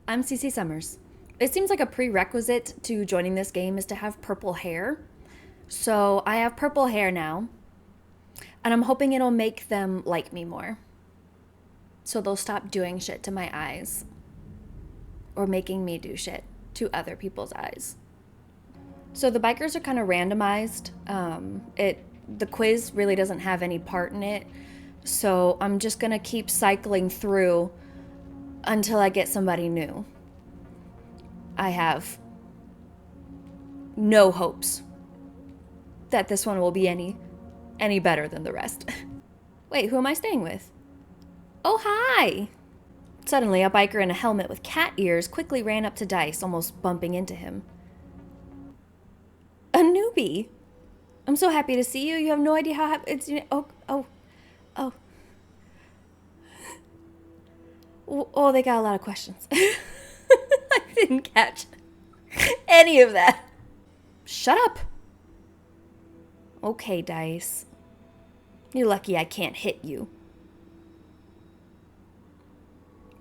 I'm Cece Summers. It seems like a prerequisite to joining this game is to have purple hair. So I have purple hair now, and I'm hoping it'll make them like me more. So they'll stop doing shit to my eyes or making me do shit to other people's eyes. So the bikers are kind of randomized. The quiz really doesn't have any part in it. So I'm just going to keep cycling through until I get somebody new. I have no hopes that this one will be any better than the rest. Wait, who am I staying with? Oh, hi! Suddenly, a biker in a helmet with cat ears quickly ran up to Dice, almost bumping into him. A newbie! I'm so happy to see you. You have no idea how happy it's... Oh. Oh, they got a lot of questions. I didn't catch any of that. Shut up. Okay, Dice. You're lucky I can't hit you.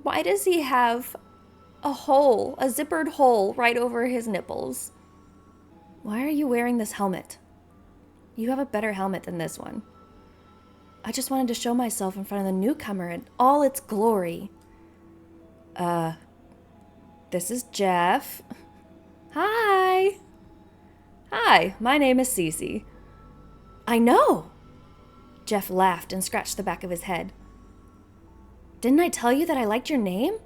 Why does he have a zippered hole right over his nipples? Why are you wearing this helmet? You have a better helmet than this one. I just wanted to show myself in front of the newcomer in all its glory. This is Jeff. Hi. Hi, my name is Cece. I know. Jeff laughed and scratched the back of his head. Didn't I tell you that I liked your name?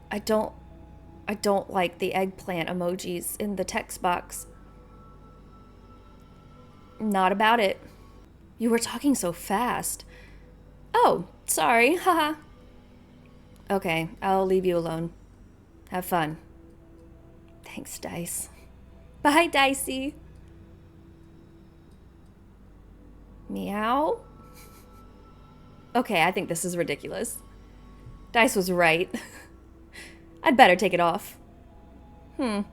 I don't like the eggplant emojis in the text box. Not about it. You were talking so fast. Oh, sorry, haha. Okay, I'll leave you alone. Have fun. Thanks, Dice. Bye, Dicey. Meow? Okay, I think this is ridiculous. Dice was right. I'd better take it off. But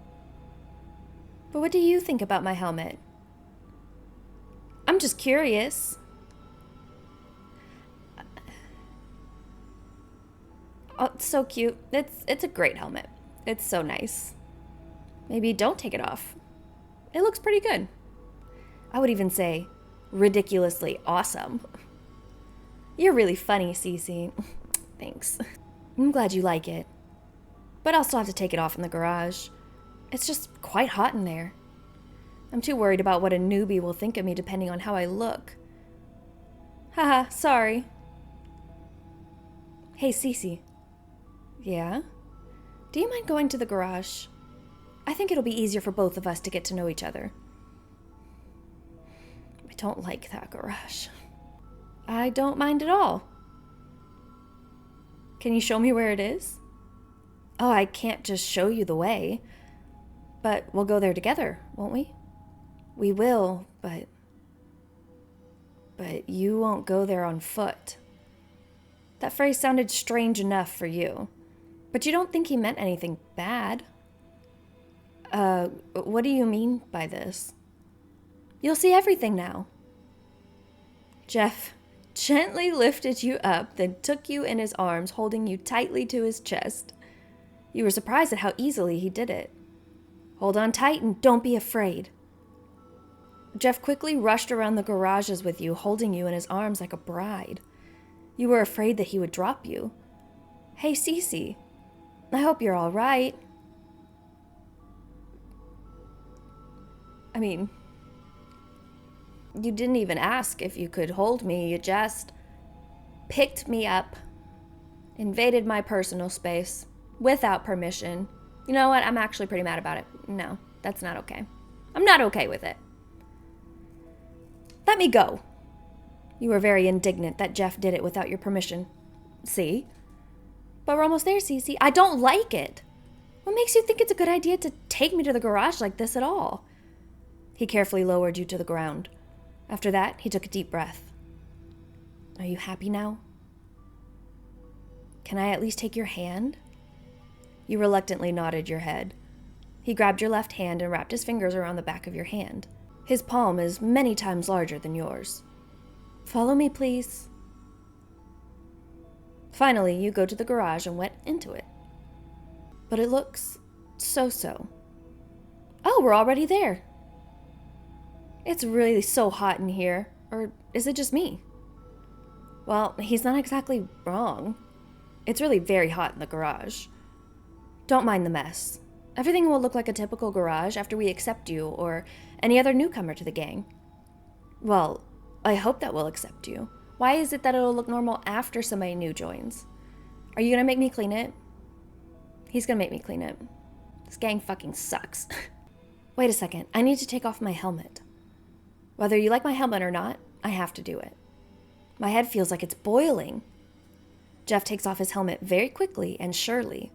what do you think about my helmet? I'm just curious. Oh, it's so cute. It's a great helmet. It's so nice. Maybe don't take it off. It looks pretty good. I would even say ridiculously awesome. You're really funny, Cece. Thanks. I'm glad you like it. But I'll still have to take it off in the garage. It's just quite hot in there. I'm too worried about what a newbie will think of me depending on how I look. Haha, sorry. Hey, Cece. Yeah? Do you mind going to the garage? I think it'll be easier for both of us to get to know each other. I don't like that garage. I don't mind at all. Can you show me where it is? Oh, I can't just show you the way. But we'll go there together, won't we? We will, but you won't go there on foot. That phrase sounded strange enough for you. But you don't think he meant anything bad? What do you mean by this? You'll see everything now. Jeff gently lifted you up, then took you in his arms, holding you tightly to his chest. You were surprised at how easily he did it. Hold on tight and don't be afraid. Jeff quickly rushed around the garages with you, holding you in his arms like a bride. You were afraid that he would drop you. Hey, Cece, I hope you're all right. I mean, you didn't even ask if you could hold me. You just picked me up, invaded my personal space without permission. You know what? I'm actually pretty mad about it. No, that's not okay. I'm not okay with it. Let me go. You were very indignant that Jeff did it without your permission. See? But we're almost there, Cece. I don't like it. What makes you think it's a good idea to take me to the garage like this at all? He carefully lowered you to the ground. After that, he took a deep breath. Are you happy now? Can I at least take your hand? You reluctantly nodded your head. He grabbed your left hand and wrapped his fingers around the back of your hand. His palm is many times larger than yours. Follow me, please. Finally, you go to the garage and went into it. but it looks so-so. Oh, we're already there. It's really so hot in here. Or is it just me? Well, he's not exactly wrong. It's really very hot in the garage. Don't mind the mess. Everything will look like a typical garage after we accept you or any other newcomer to the gang. Well, I hope that we'll accept you. Why is it that it'll look normal after somebody new joins? Are you gonna make me clean it? He's gonna make me clean it. This gang fucking sucks. Wait a second, I need to take off my helmet. Whether you like my helmet or not, I have to do it. My head feels like it's boiling. Jeff takes off his helmet very quickly and surely.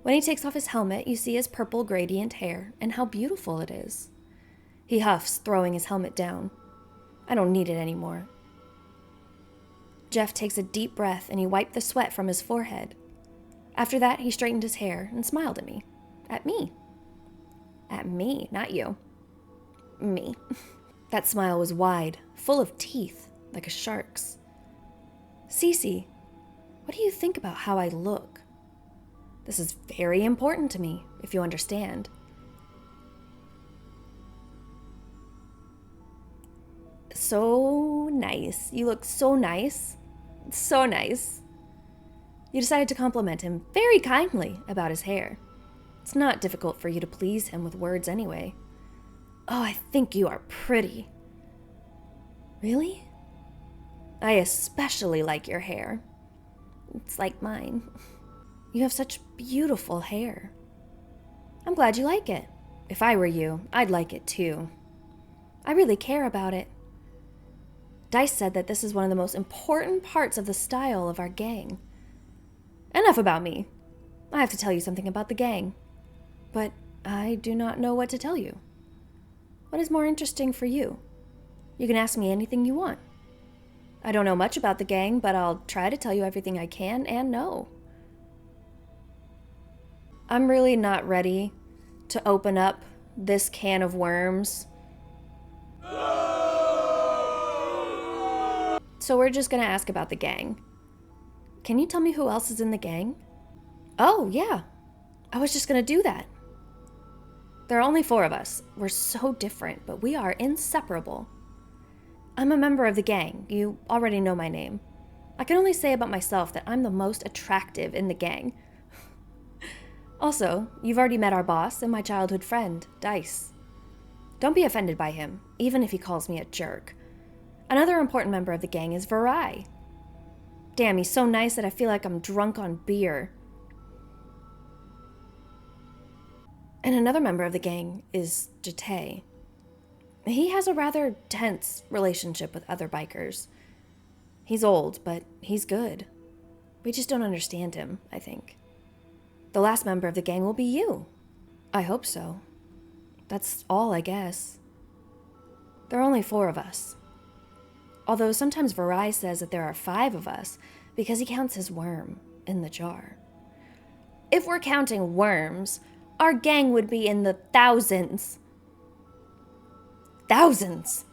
When he takes off his helmet, you see his purple gradient hair and how beautiful it is. He huffs, throwing his helmet down. I don't need it anymore. Jeff takes a deep breath and he wiped the sweat from his forehead. After that, he straightened his hair and smiled at me. At me. At me, not you. Me. That smile was wide, full of teeth, like a shark's. Cece, what do you think about how I look? This is very important to me, if you understand. So nice. You look so nice. So nice. You decided to compliment him very kindly about his hair. It's not difficult for you to please him with words anyway. Oh, I think you are pretty. Really? I especially like your hair. It's like mine. You have such beautiful hair. I'm glad you like it. If I were you, I'd like it too. I really care about it. Dice said that this is one of the most important parts of the style of our gang. Enough about me. I have to tell you something about the gang. But I do not know what to tell you. What is more interesting for you? You can ask me anything you want. I don't know much about the gang, but I'll try to tell you everything I can and know. I'm really not ready to open up this can of worms. So we're just gonna ask about the gang. Can you tell me who else is in the gang? Oh, yeah. I was just gonna do that. There are only 4 of us. We're so different, but we are inseparable. I'm a member of the gang. You already know my name. I can only say about myself that I'm the most attractive in the gang. Also, you've already met our boss and my childhood friend, Dice. Don't be offended by him, even if he calls me a jerk. Another important member of the gang is Varai. Damn, he's so nice that I feel like I'm drunk on beer. And another member of the gang is Jate. He has a rather tense relationship with other bikers. He's old, but he's good. We just don't understand him, I think. The last member of the gang will be you. I hope so. That's all, I guess. There are only 4 of us. Although sometimes Varai says that there are 5 of us because he counts his worm in the jar. If we're counting worms, our gang would be in the thousands. Thousands!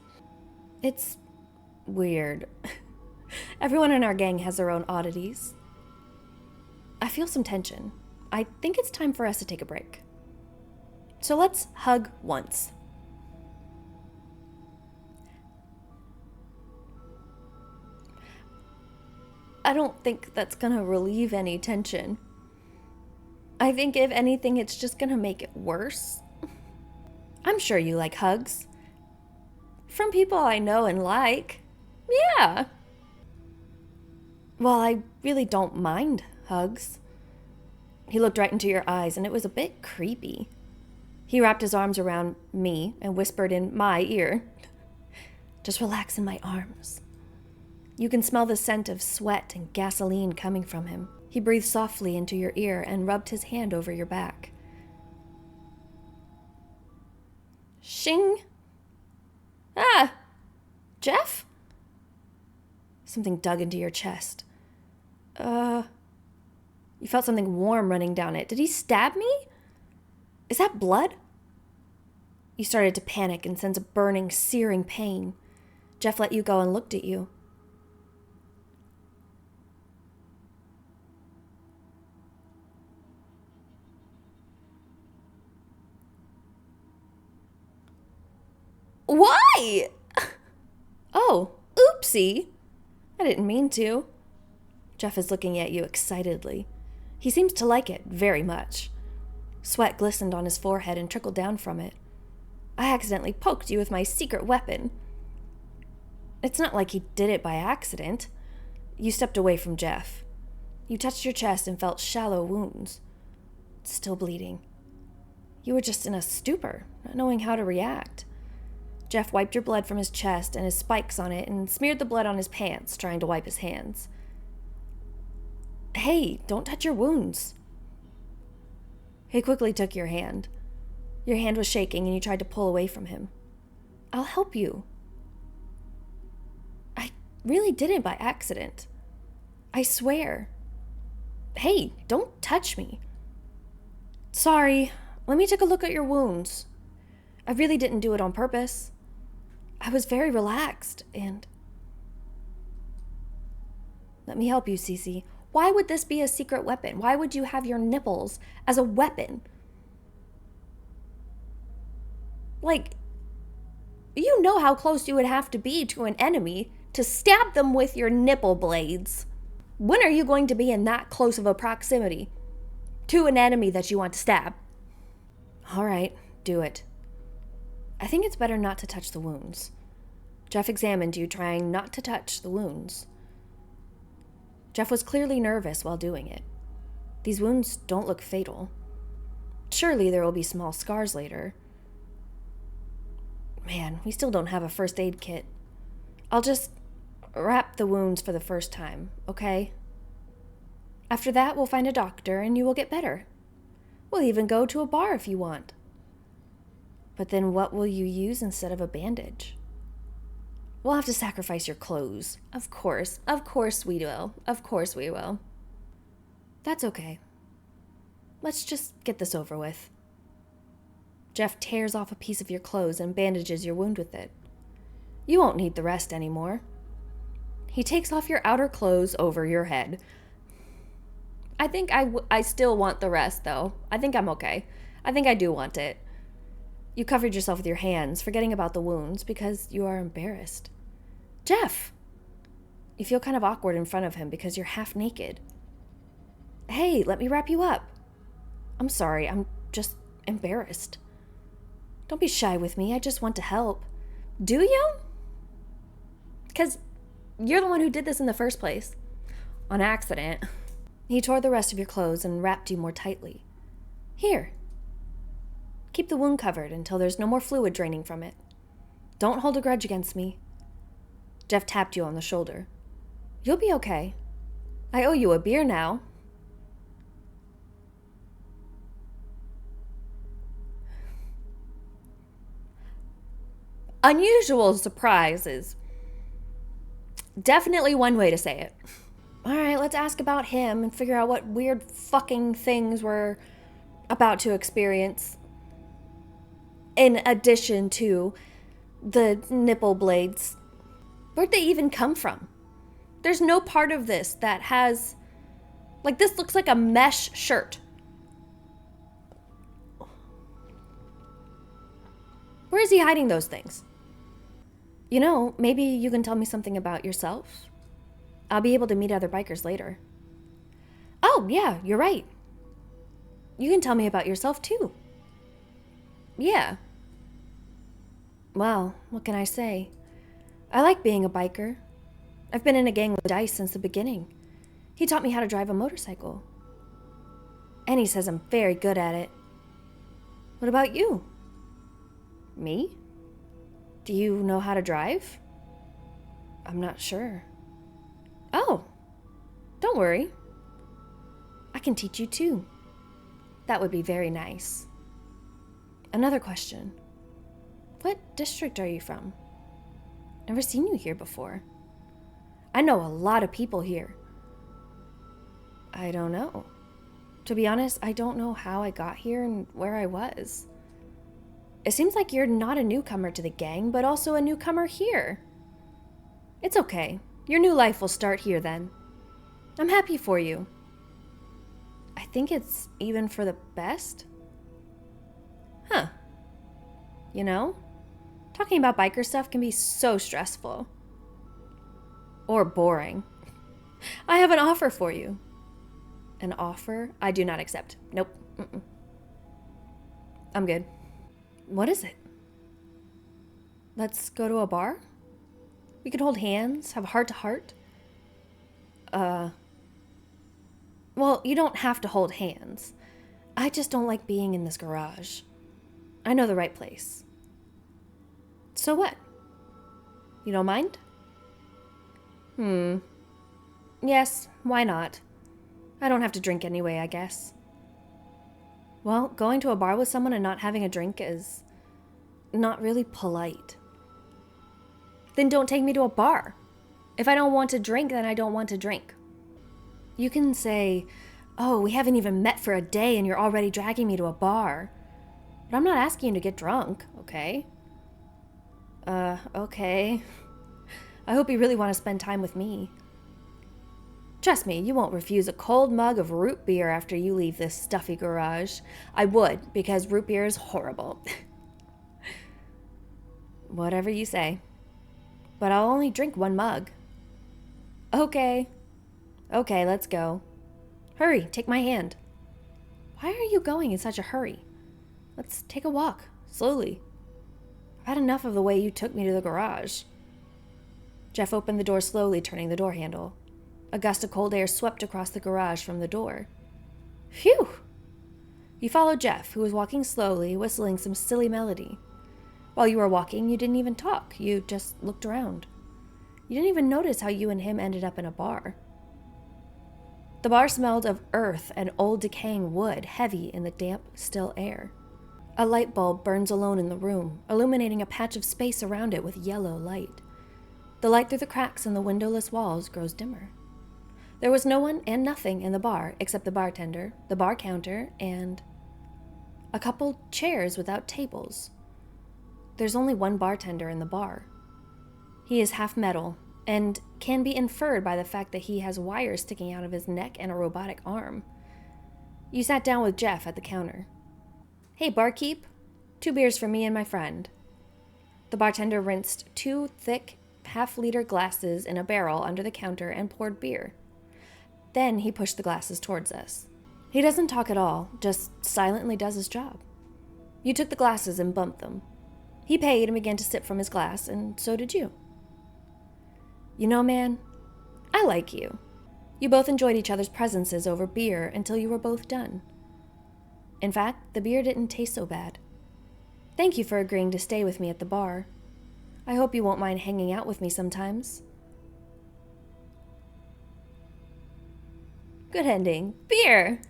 It's weird. Everyone in our gang has their own oddities. I feel some tension. I think it's time for us to take a break. So let's hug once. I don't think that's gonna relieve any tension. I think if anything, it's just gonna make it worse. I'm sure you like hugs. From people I know and like. Yeah. Well, I really don't mind hugs. He looked right into your eyes, and it was a bit creepy. He wrapped his arms around me and whispered in my ear, "Just relax in my arms." You can smell the scent of sweat and gasoline coming from him. He breathed softly into your ear and rubbed his hand over your back. Shing! Ah! Jeff? Something dug into your chest. You felt something warm running down it. Did he stab me? Is that blood? You started to panic and sense a burning, searing pain. Jeff let you go and looked at you. Hey! Oh, oopsie. I didn't mean to. Jeff is looking at you excitedly. He seems to like it very much. Sweat glistened on his forehead and trickled down from it. I accidentally poked you with my secret weapon. It's not like he did it by accident. You stepped away from Jeff. You touched your chest and felt shallow wounds. Still bleeding. You were just in a stupor, not knowing how to react. Jeff wiped your blood from his chest and his spikes on it and smeared the blood on his pants, trying to wipe his hands. Hey, don't touch your wounds. He quickly took your hand. Your hand was shaking and you tried to pull away from him. I'll help you. I really did it by accident. I swear. Hey, don't touch me. Sorry, let me take a look at your wounds. I really didn't do it on purpose. I was very relaxed and... Let me help you, Cece. Why would this be a secret weapon? Why would you have your nipples as a weapon? Like, you know how close you would have to be to an enemy to stab them with your nipple blades. When are you going to be in that close of a proximity to an enemy that you want to stab? All right, do it. I think it's better not to touch the wounds. Jeff examined you, trying not to touch the wounds. Jeff was clearly nervous while doing it. These wounds don't look fatal. Surely there will be small scars later. Man, we still don't have a first aid kit. I'll just wrap the wounds for the first time, okay? After that, we'll find a doctor and you will get better. We'll even go to a bar if you want. But then what will you use instead of a bandage? We'll have to sacrifice your clothes. Of course we will. Of course we will. That's okay. Let's just get this over with. Jeff tears off a piece of your clothes and bandages your wound with it. You won't need the rest anymore. He takes off your outer clothes over your head. I think I still want the rest, though. I think I'm okay. I think I do want it. You covered yourself with your hands, forgetting about the wounds because you are embarrassed. Jeff! You feel kind of awkward in front of him because you're half naked. Hey, let me wrap you up. I'm sorry, I'm just embarrassed. Don't be shy with me, I just want to help. Do you? Because you're the one who did this in the first place. On accident. He tore the rest of your clothes and wrapped you more tightly. Here. Keep the wound covered until there's no more fluid draining from it. Don't hold a grudge against me. Jeff tapped you on the shoulder. You'll be okay. I owe you a beer now. Unusual surprise is definitely one way to say it. All right, let's ask about him and figure out what weird fucking things we're about to experience. In addition to the nipple blades. Where'd they even come from? There's no part of this that has... Like, this looks like a mesh shirt. Where is he hiding those things? You know, maybe you can tell me something about yourself. I'll be able to meet other bikers later. Oh, yeah, you're right. You can tell me about yourself, too. Yeah. Well, what can I say? I like being a biker. I've been in a gang with Dice since the beginning. He taught me how to drive a motorcycle. And he says I'm very good at it. What about you? Me? Do you know how to drive? I'm not sure. Oh, don't worry. I can teach you too. That would be very nice. Another question. What district are you from? Never seen you here before. I know a lot of people here. I don't know. To be honest, I don't know how I got here and where I was. It seems like you're not a newcomer to the gang, but also a newcomer here. It's okay. Your new life will start here then. I'm happy for you. I think it's even for the best. Huh. You know? Talking about biker stuff can be so stressful. Or boring. I have an offer for you. An offer I do not accept. Nope. Mm-mm. I'm good. What is it? Let's go to a bar? We could hold hands, have heart to heart. Well, you don't have to hold hands. I just don't like being in this garage. I know the right place. So what? You don't mind? Yes, why not? I don't have to drink anyway, I guess. Well, going to a bar with someone and not having a drink is not really polite. Then don't take me to a bar. If I don't want to drink, then I don't want to drink. You can say, oh, we haven't even met for a day and you're already dragging me to a bar. But I'm not asking you to get drunk, okay? Okay. I hope you really want to spend time with me. Trust me, you won't refuse a cold mug of root beer after you leave this stuffy garage. I would, because root beer is horrible. Whatever you say. But I'll only drink one mug. Okay. Okay, let's go. Hurry, take my hand. Why are you going in such a hurry? Let's take a walk, slowly. I've had enough of the way you took me to the garage. Jeff opened the door slowly, turning the door handle. A gust of cold air swept across the garage from the door. Phew! You followed Jeff, who was walking slowly, whistling some silly melody. While you were walking, you didn't even talk. You just looked around. You didn't even notice how you and him ended up in a bar. The bar smelled of earth and old decaying wood, heavy in the damp, still air. A light bulb burns alone in the room, illuminating a patch of space around it with yellow light. The light through the cracks in the windowless walls grows dimmer. There was no one and nothing in the bar except the bartender, the bar counter, and a couple chairs without tables. There's only one bartender in the bar. He is half metal and can be inferred by the fact that he has wires sticking out of his neck and a robotic arm. You sat down with Jeff at the counter. Hey, barkeep, 2 beers for me and my friend. The bartender rinsed 2 thick, half-liter glasses in a barrel under the counter and poured beer. Then he pushed the glasses towards us. He doesn't talk at all, just silently does his job. You took the glasses and bumped them. He paid and began to sip from his glass, and so did you. You know, man, I like you. You both enjoyed each other's presences over beer until you were both done. In fact, the beer didn't taste so bad. Thank you for agreeing to stay with me at the bar. I hope you won't mind hanging out with me sometimes. Good ending. Beer!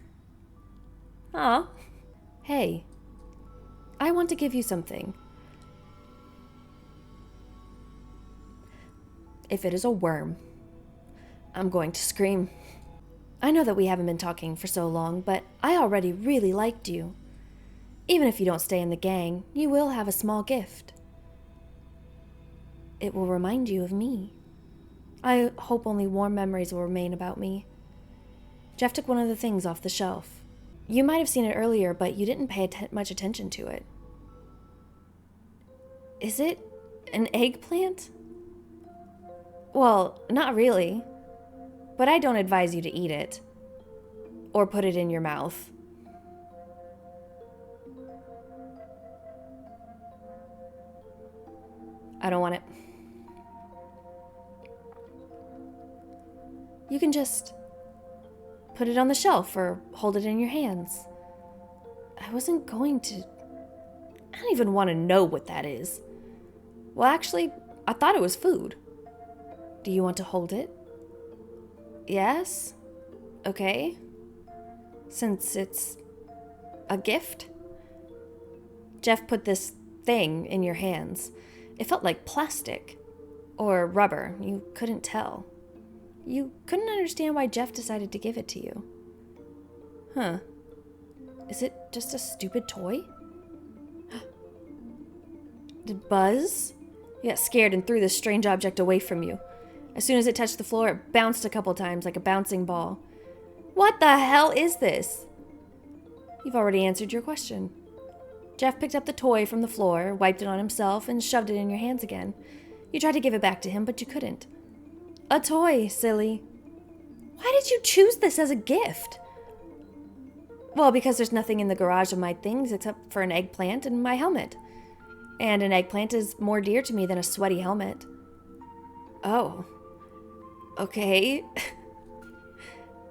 Aw. Hey, I want to give you something. If it is a worm, I'm going to scream. I know that we haven't been talking for so long, but I already really liked you. Even if you don't stay in the gang, you will have a small gift. It will remind you of me. I hope only warm memories will remain about me. Jeff took one of the things off the shelf. You might have seen it earlier, but you didn't pay much attention to it. Is it an eggplant? Well, not really. But I don't advise you to eat it. Or put it in your mouth. I don't want it. You can just put it on the shelf or hold it in your hands. I wasn't going to... I don't even want to know what that is. Well, actually, I thought it was food. Do you want to hold it? Yes? Okay. Since it's a gift? Jeff put this thing in your hands. It felt like plastic. Or rubber. You couldn't tell. You couldn't understand why Jeff decided to give it to you. Huh. Is it just a stupid toy? Did Buzz? You got scared and threw this strange object away from you. As soon as it touched the floor, it bounced a couple times like a bouncing ball. What the hell is this? You've already answered your question. Jeff picked up the toy from the floor, wiped it on himself, and shoved it in your hands again. You tried to give it back to him, but you couldn't. A toy, silly. Why did you choose this as a gift? Well, because there's nothing in the garage of my things except for an eggplant and my helmet. And an eggplant is more dear to me than a sweaty helmet. Oh. Okay.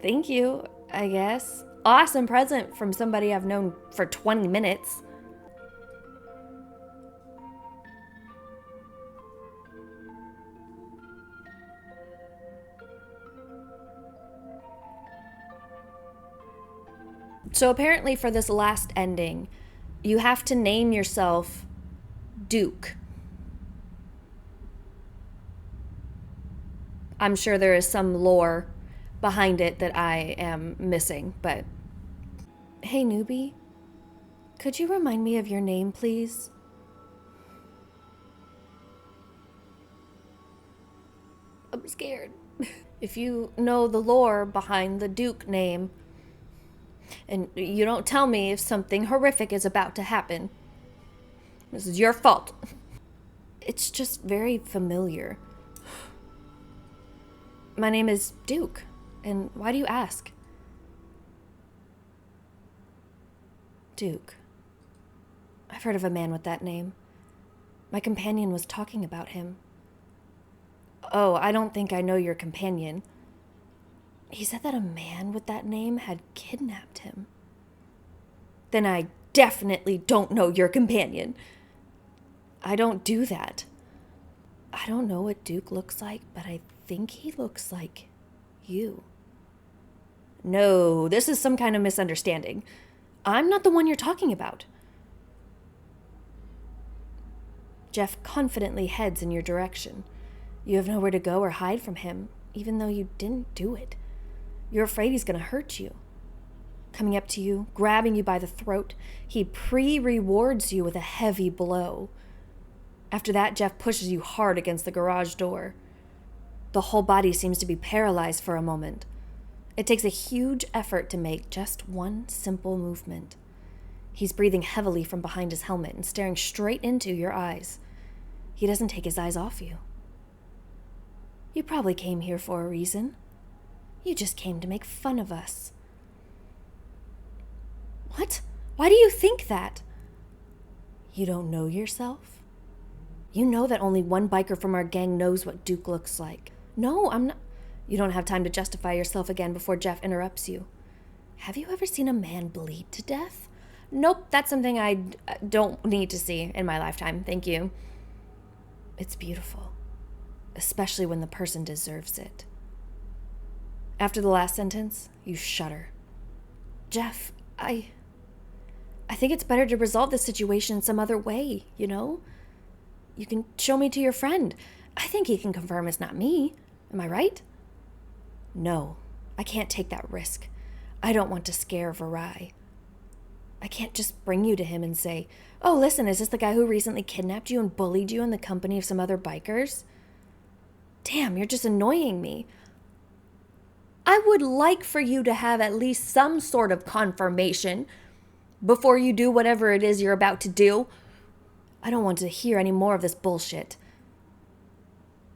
Thank you, I guess. Awesome present from somebody I've known for 20 minutes. So apparently for this last ending, you have to name yourself Duke. I'm sure there is some lore behind it that I am missing, but... Hey, newbie. Could you remind me of your name, please? I'm scared. If you know the lore behind the Duke name, and you don't tell me if something horrific is about to happen, this is your fault. It's just very familiar. My name is Duke, and why do you ask? Duke. I've heard of a man with that name. My companion was talking about him. Oh, I don't think I know your companion. He said that a man with that name had kidnapped him. Then I definitely don't know your companion. I don't do that. I don't know what Duke looks like, but I think he looks like you. No, this is some kind of misunderstanding. I'm not the one you're talking about. Jeff confidently heads in your direction. You have nowhere to go or hide from him, even though you didn't do it. You're afraid he's going to hurt you. Coming up to you, grabbing you by the throat, he pre-rewards you with a heavy blow. After that, Jeff pushes you hard against the garage door. The whole body seems to be paralyzed for a moment. It takes a huge effort to make just one simple movement. He's breathing heavily from behind his helmet and staring straight into your eyes. He doesn't take his eyes off you. You probably came here for a reason. You just came to make fun of us. What? Why do you think that? You don't know yourself? You know that only one biker from our gang knows what Duke looks like. No, I'm not. You don't have time to justify yourself again before Jeff interrupts you. Have you ever seen a man bleed to death? Nope, that's something I don't need to see in my lifetime. Thank you. It's beautiful, especially when the person deserves it. After the last sentence, you shudder. Jeff, I think it's better to resolve this situation in some other way, you know? You can show me to your friend. I think he can confirm it's not me. Am I right? No, I can't take that risk. I don't want to scare Varai. I can't just bring you to him and say, oh, listen, is this the guy who recently kidnapped you and bullied you in the company of some other bikers? Damn, you're just annoying me. I would like for you to have at least some sort of confirmation before you do whatever it is you're about to do. I don't want to hear any more of this bullshit.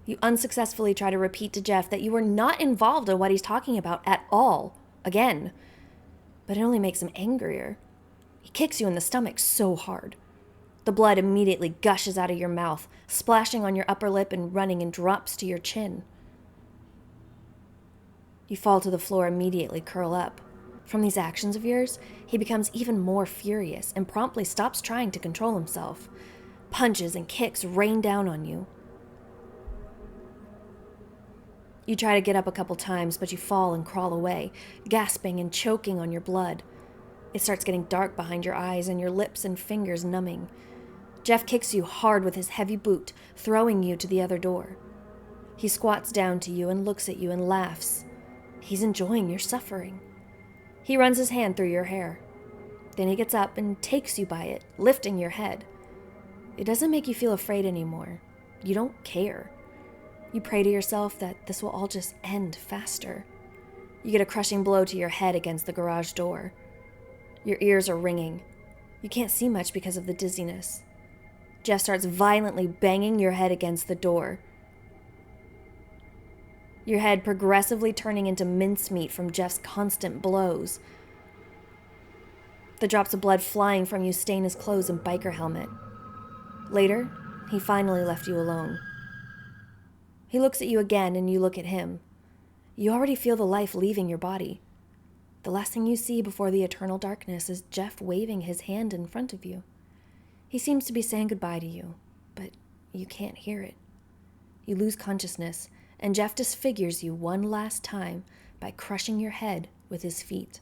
You unsuccessfully try to repeat to Jeff that you were not involved in what he's talking about at all, again. But it only makes him angrier. He kicks you in the stomach so hard. The blood immediately gushes out of your mouth, splashing on your upper lip and running in drops to your chin. You fall to the floor, immediately curl up. From these actions of yours, he becomes even more furious and promptly stops trying to control himself. Punches and kicks rain down on you. You try to get up a couple times, but you fall and crawl away, gasping and choking on your blood. It starts getting dark behind your eyes and your lips and fingers numbing. Jeff kicks you hard with his heavy boot, throwing you to the other door. He squats down to you and looks at you and laughs. He's enjoying your suffering. He runs his hand through your hair. Then he gets up and takes you by it, lifting your head. It doesn't make you feel afraid anymore. You don't care. You pray to yourself that this will all just end faster. You get a crushing blow to your head against the garage door. Your ears are ringing. You can't see much because of the dizziness. Jeff starts violently banging your head against the door. Your head progressively turning into mincemeat from Jeff's constant blows. The drops of blood flying from you stain his clothes and biker helmet. Later, he finally left you alone. He looks at you again and you look at him. You already feel the life leaving your body. The last thing you see before the eternal darkness is Jeff waving his hand in front of you. He seems to be saying goodbye to you, but you can't hear it. You lose consciousness, and Jeff disfigures you one last time by crushing your head with his feet.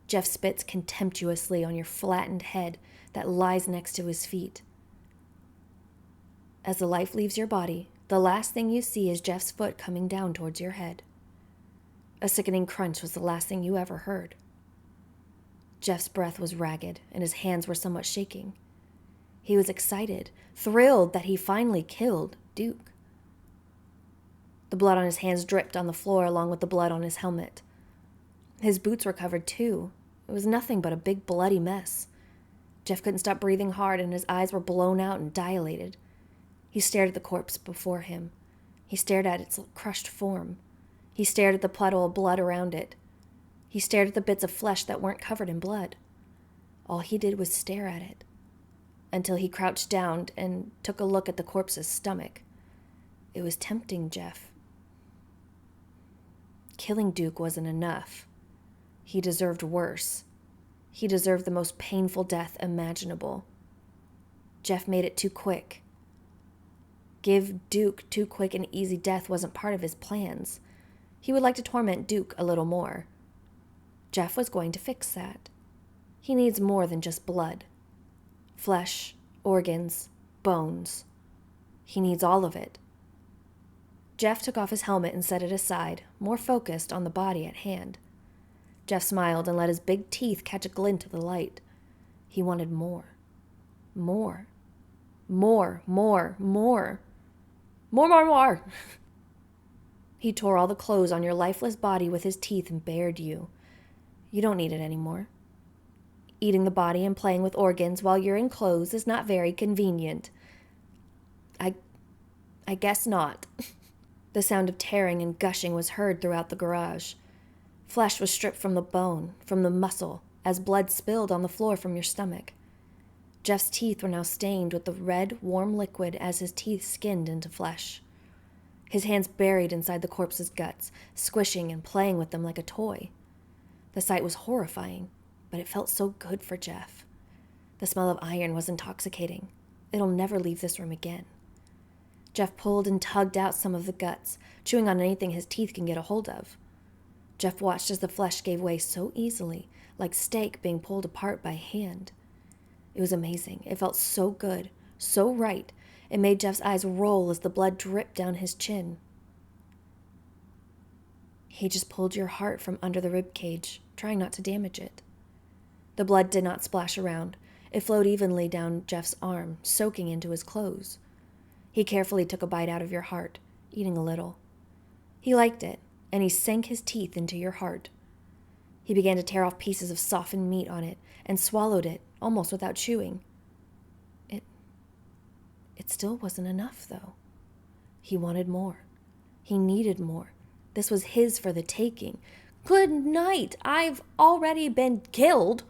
Jeff spits contemptuously on your flattened head that lies next to his feet. As the life leaves your body, the last thing you see is Jeff's foot coming down towards your head. A sickening crunch was the last thing you ever heard. Jeff's breath was ragged, and his hands were somewhat shaking. He was excited, thrilled that he finally killed Duke. The blood on his hands dripped on the floor along with the blood on his helmet. His boots were covered too. It was nothing but a big bloody mess. Jeff couldn't stop breathing hard, and his eyes were blown out and dilated. He stared at the corpse before him. He stared at its crushed form. He stared at the puddle of blood around it. He stared at the bits of flesh that weren't covered in blood. All he did was stare at it, until he crouched down and took a look at the corpse's stomach. It was tempting Jeff. Killing Duke wasn't enough. He deserved worse. He deserved the most painful death imaginable. Jeff made it too quick. Give Duke too quick and easy death wasn't part of his plans. He would like to torment Duke a little more. Jeff was going to fix that. He needs more than just blood. Flesh, organs, bones. He needs all of it. Jeff took off his helmet and set it aside, more focused on the body at hand. Jeff smiled and let his big teeth catch a glint of the light. He wanted more. More. More, more, more. More, more, more. He tore all the clothes on your lifeless body with his teeth and bared you. You don't need it anymore. Eating the body and playing with organs while you're in clothes is not very convenient. I guess not. The sound of tearing and gushing was heard throughout the garage. Flesh was stripped from the bone, from the muscle, as blood spilled on the floor from your stomach. Jeff's teeth were now stained with the red, warm liquid as his teeth skinned into flesh. His hands buried inside the corpse's guts, squishing and playing with them like a toy. The sight was horrifying, but it felt so good for Jeff. The smell of iron was intoxicating. It'll never leave this room again. Jeff pulled and tugged out some of the guts, chewing on anything his teeth can get a hold of. Jeff watched as the flesh gave way so easily, like steak being pulled apart by hand. It was amazing. It felt so good, so right. It made Jeff's eyes roll as the blood dripped down his chin. He just pulled your heart from under the rib cage, trying not to damage it. The blood did not splash around. It flowed evenly down Jeff's arm, soaking into his clothes. He carefully took a bite out of your heart, eating a little. He liked it, and he sank his teeth into your heart. He began to tear off pieces of softened meat on it and swallowed it, almost without chewing. It still wasn't enough, though. He wanted more. He needed more. This was his for the taking. Good night. I've already been killed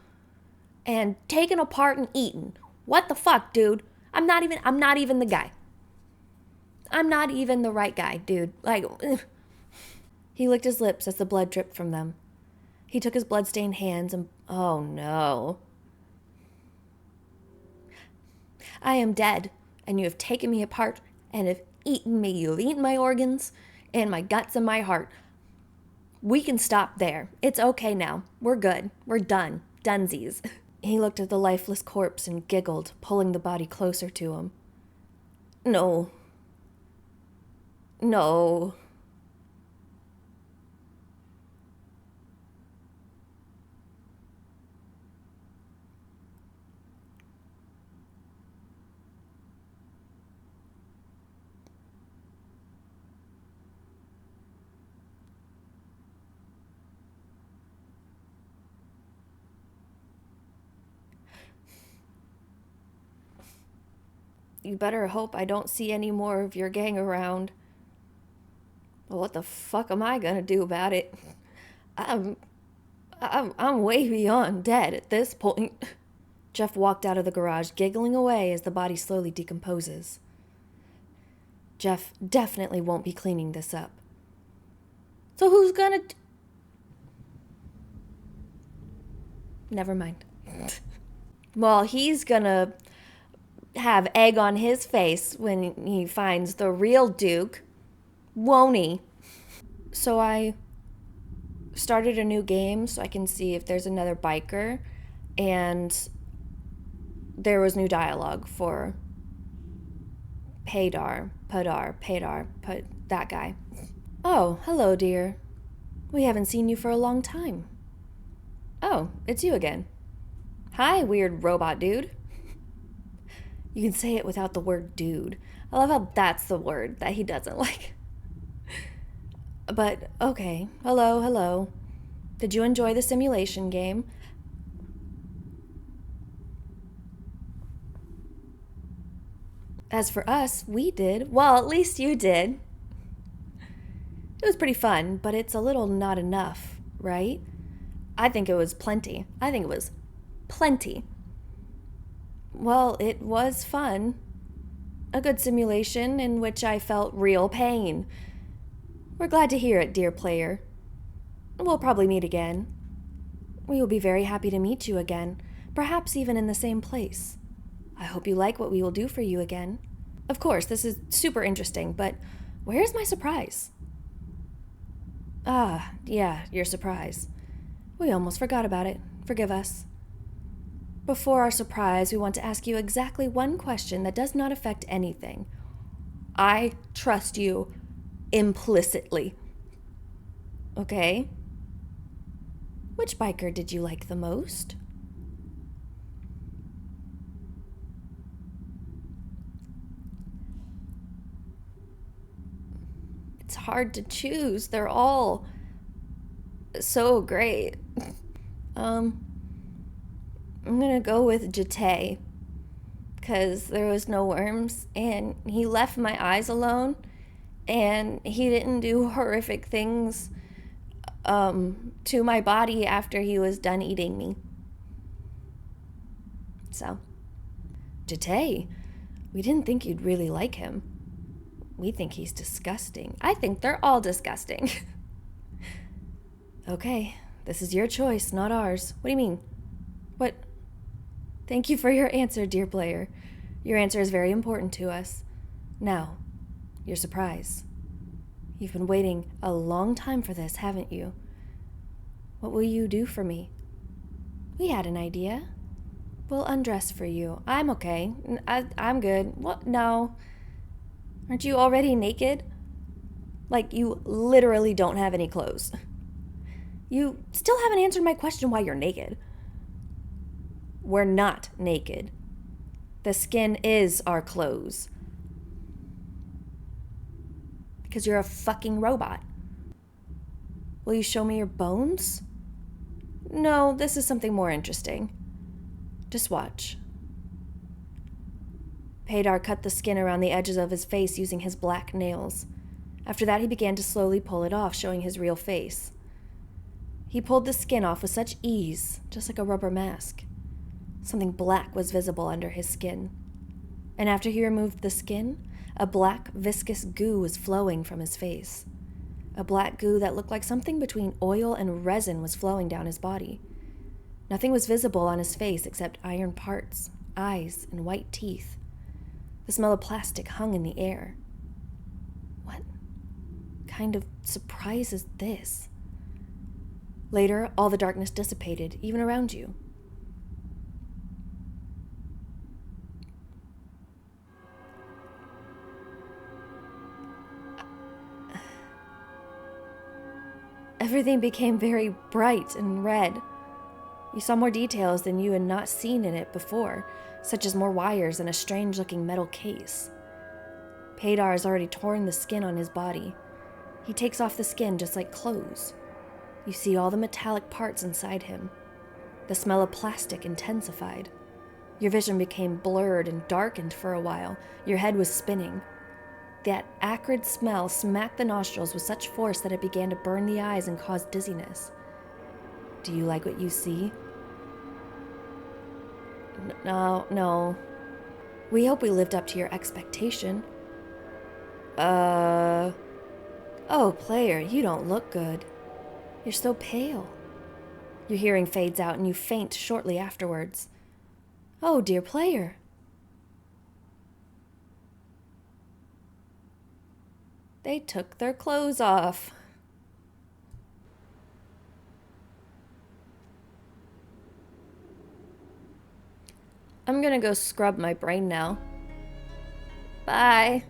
and taken apart and eaten. What the fuck, dude? I'm not even the guy. I'm not even the right guy, dude. He licked his lips as the blood dripped from them. He took his blood-stained hands and... Oh, no. I am dead, and you have taken me apart and have eaten me. You've eaten my organs and my guts and my heart. We can stop there. It's okay now. We're good. We're done. Dunsies. He looked at the lifeless corpse and giggled, pulling the body closer to him. No. No. you better hope I don't see any more of your gang around. Well, what the fuck am I gonna do about it? I'm, I'm way beyond dead at this point. Jeff walked out of the garage, giggling away as the body slowly decomposes. Jeff definitely won't be cleaning this up. So who's gonna... Never mind. Well, he's gonna have egg on his face when he finds the real Duke, won't he? So I started a new game so I can see if there's another biker, and there was new dialogue for Padar, that guy. Oh, hello, dear. We haven't seen you for a long time. Oh, it's you again. Hi, weird robot dude. You can say it without the word dude. I love how that's the word that he doesn't like. But, okay. Hello. Did you enjoy the simulation game? As for us, we did. Well, at least you did. It was pretty fun, but it's a little not enough, right? I think it was plenty. Well, it was fun. A good simulation in which I felt real pain. We're glad to hear it, dear player. We'll probably meet again. We will be very happy to meet you again, perhaps even in the same place. I hope you like what we will do for you again. Of course, this is super interesting, but where's my surprise? Ah, yeah, your surprise. We almost forgot about it. Forgive us. Before our surprise, we want to ask you exactly one question that does not affect anything. I trust you implicitly. Okay? Which biker did you like the most? It's hard to choose. They're all so great. I'm gonna go with Jate, because there was no worms, and he left my eyes alone, and he didn't do horrific things to my body after he was done eating me. So, Jate, we didn't think you'd really like him. We think he's disgusting. I think they're all disgusting. Okay, this is your choice, not ours. What do you mean? What? Thank you for your answer, dear player. Your answer is very important to us. Now, your surprise. You've been waiting a long time for this, haven't you? What will you do for me? We had an idea. We'll undress for you. I'm okay. I'm good. What? No. Aren't you already naked? Like, you literally don't have any clothes. You still haven't answered my question why you're naked. We're not naked. The skin is our clothes. Because you're a fucking robot. Will you show me your bones? No, this is something more interesting. Just watch. Padar cut the skin around the edges of his face using his black nails. After that, he began to slowly pull it off, showing his real face. He pulled the skin off with such ease, just like a rubber mask. Something black was visible under his skin. And after he removed the skin, a black, viscous goo was flowing from his face. A black goo that looked like something between oil and resin was flowing down his body. Nothing was visible on his face except iron parts, eyes, and white teeth. The smell of plastic hung in the air. What kind of surprise is this? Later, all the darkness dissipated, even around you. Everything became very bright and red. You saw more details than you had not seen in it before, such as more wires and a strange-looking metal case. Padar has already torn the skin on his body. He takes off the skin just like clothes. You see all the metallic parts inside him. The smell of plastic intensified. Your vision became blurred and darkened for a while. Your head was spinning. That acrid smell smacked the nostrils with such force that it began to burn the eyes and cause dizziness. Do you like what you see? No. We hope we lived up to your expectation. Oh, player, you don't look good. You're so pale. Your hearing fades out and you faint shortly afterwards. Oh, dear player. They took their clothes off. I'm gonna go scrub my brain now. Bye.